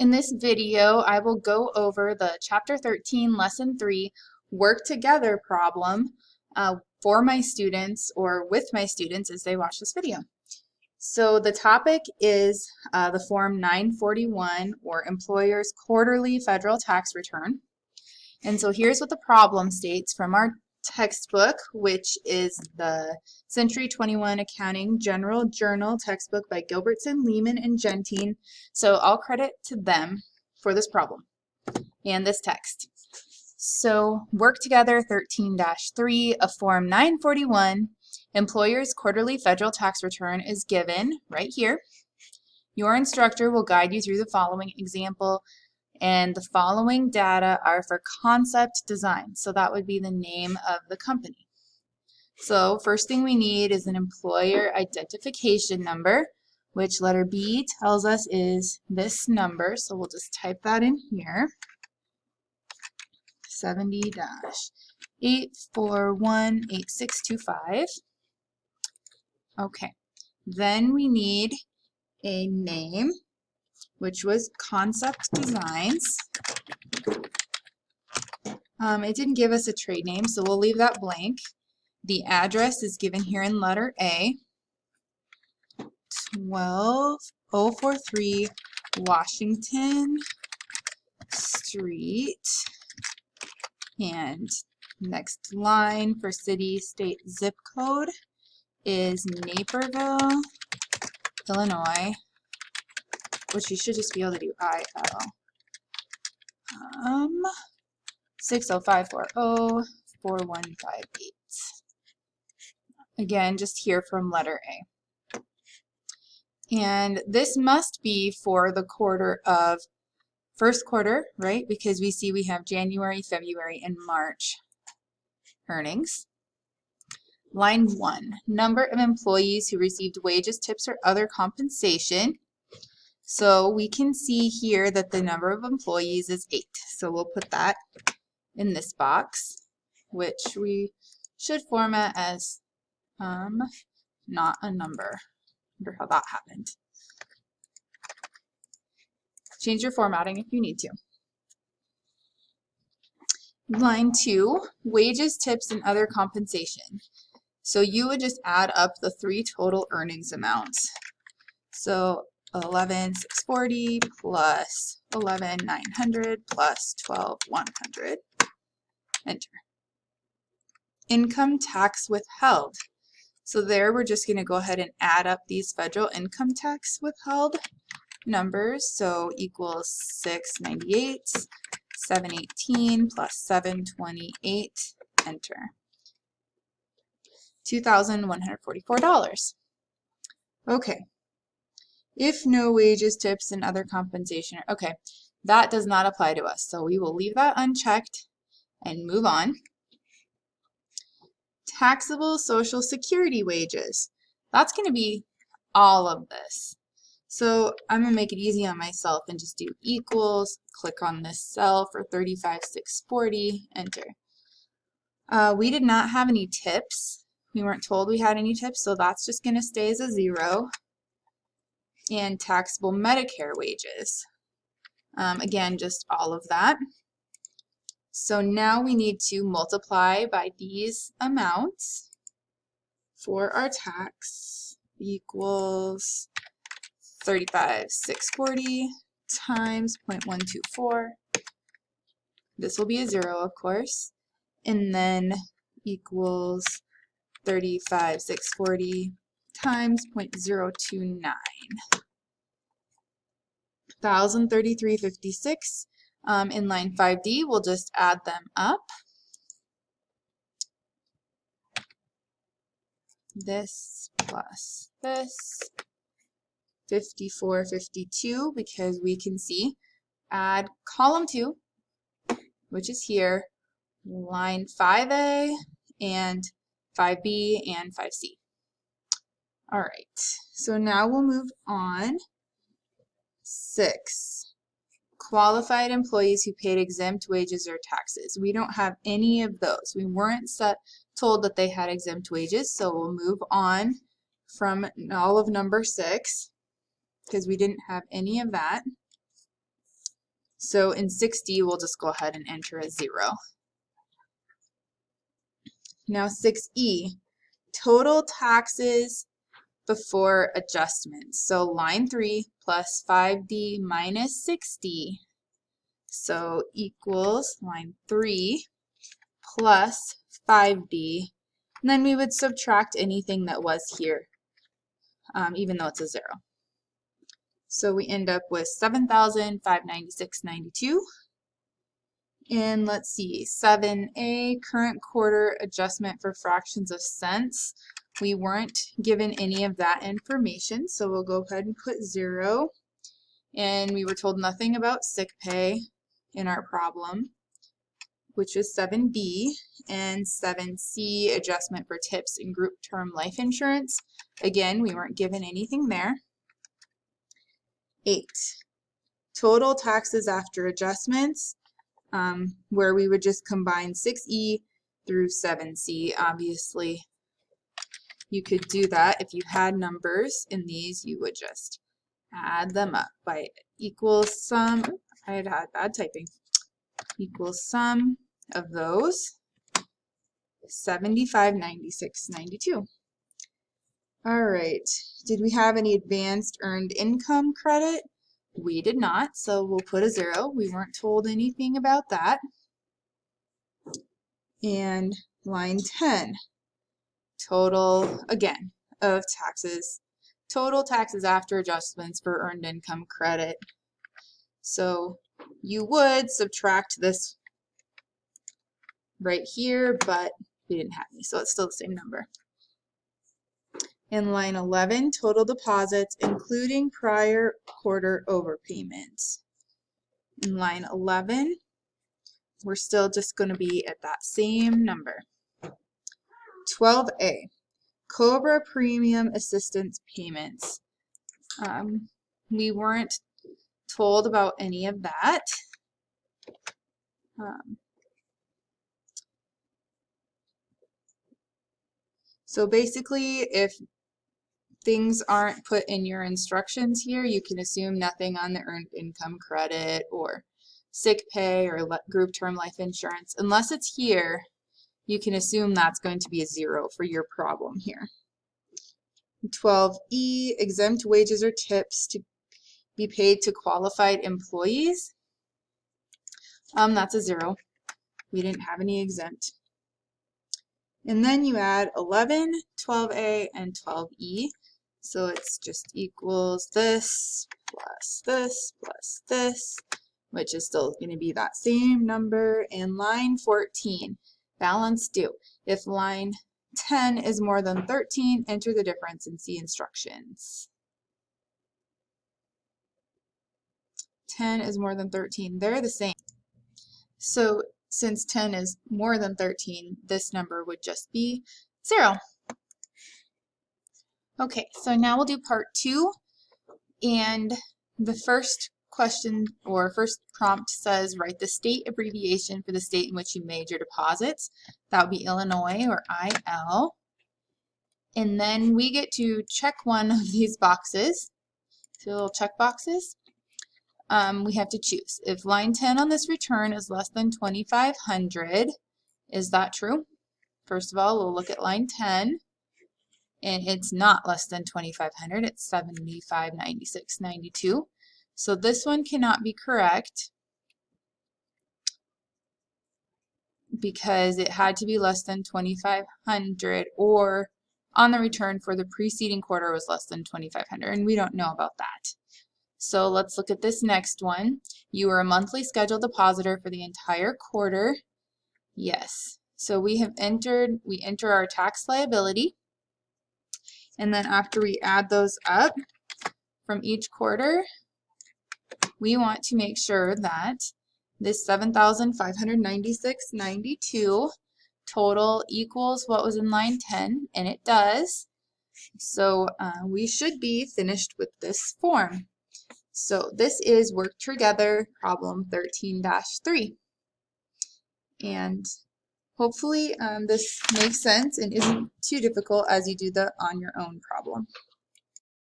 In this video, I will go over the Chapter 13, Lesson 3, Work Together problem for my students or with my students as they watch this video. So the topic is the Form 941 or Employer's Quarterly Federal Tax Return. And so here's what the problem states from our textbook, which is the Century 21 Accounting General Journal textbook by Gilbertson, Lehman, and Gentene. So all credit to them for this problem and this text. So work together 13-3 of Form 941, Employer's Quarterly Federal Tax Return is given right here. Your instructor will guide you through the following example, and the following data are for concept design. So that would be the name of the company. So first thing we need is an employer identification number, which letter B tells us is this number. So we'll just type that in here. 70-8418625. Okay, then we need a name, which was Concept Designs. It didn't give us a trade name, so we'll leave that blank. The address is given here in letter A, 12043 Washington Street. And next line for city, state, zip code is Naperville, Illinois, which you should just be able to do IL. 60540-4158. Again, just here from letter A. And this must be for the first quarter, right? Because we see we have January, February, and March earnings. Line 1, number of employees who received wages, tips, or other compensation. So we can see here that the number of employees is 8. So we'll put that in this box, which we should format as not a number. I wonder how that happened. Change your formatting if you need to. Line 2, wages, tips, and other compensation. So you would just add up the 3 total earnings amounts. So 11,640 plus 11,900 plus 12,100. Enter. Income tax withheld. So there we're just going to go ahead and add up these federal income tax withheld numbers. So equals 698, 718 plus 728. Enter. $2,144. Okay. If no wages, tips, and other compensation, okay, that does not apply to us. So we will leave that unchecked and move on. Taxable Social Security wages. That's going to be all of this. So I'm going to make it easy on myself and just do equals, click on this cell for 35,640, enter. We did not have any tips. We weren't told we had any tips, so that's just going to stay as a 0. And taxable Medicare wages. Again, just all of that. So now we need to multiply by these amounts for our tax equals 35,640 times 0.124. This will be a 0, of course. And then equals 35,640 times 0.029. 1,033.56. In line 5D, we'll just add them up. This plus this. 54.52, because we can see add column 2, which is here, line 5A and 5B and 5C. All right, so now we'll move on. 6, qualified employees who paid exempt wages or taxes. We don't have any of those. We weren't told that they had exempt wages, so we'll move on from all of number 6 because we didn't have any of that. So in 6D, we'll just go ahead and enter a 0. Now 6E, total taxes before adjustments. So line 3 plus 5D minus 6D. So equals line 3 plus 5D. And then we would subtract anything that was here, even though it's a 0. So we end up with 7,596.92. And let's see, 7A, current quarter adjustment for fractions of cents. We weren't given any of that information, so we'll go ahead and put 0. And we were told nothing about sick pay in our problem, which is 7B. And 7C, adjustment for tips and group term life insurance. Again, we weren't given anything there. 8, total taxes after adjustments, where we would just combine 6E through 7C. Obviously, you could do that. If you had numbers in these, you would just add them up by equals sum. I had bad typing. Equals sum of those, 75.96.92. All right, did we have any advanced earned income credit? We did not, so we'll put a 0. We weren't told anything about that. And line 10, total, again, of taxes. Total taxes after adjustments for earned income credit. So you would subtract this right here, but we didn't have any, so it's still the same number. In line 11, total deposits, including prior quarter overpayments. In line 11, we're still just going to be at that same number. 12A, COBRA premium assistance payments. We weren't told about any of that. So basically, if things aren't put in your instructions here, you can assume nothing on the earned income credit or sick pay or group term life insurance. Unless it's here, you can assume that's going to be a 0 for your problem here. 12E, exempt wages or tips to be paid to qualified employees. That's a 0. We didn't have any exempt. And then you add 11, 12A, and 12E. So it's just equals this, which is still going to be that same number. And line 14, balance due. If line 10 is more than 13, enter the difference and see instructions. 10 is more than 13. They're the same. So since 10 is more than 13, this number would just be 0. Okay, so now we'll do part 2, and the first question or first prompt says write the state abbreviation for the state in which you made your deposits. That would be Illinois, or IL. And then we get to check one of these boxes, so little check boxes. We have to choose. If line 10 on this return is less than 2,500, is that true? First of all, we'll look at line 10. And it's not less than 2,500, it's 75.96.92. So this one cannot be correct because it had to be less than 2,500, or on the return for the preceding quarter was less than 2,500, and we don't know about that. So let's look at this next one. You are a monthly scheduled depositor for the entire quarter. Yes. So we enter our tax liability. And then after we add those up from each quarter, we want to make sure that this 7,596.92 total equals what was in line 10, and it does. So we should be finished with this form. So this is work together problem 13-3. And hopefully this makes sense and isn't too difficult as you do the on your own problem.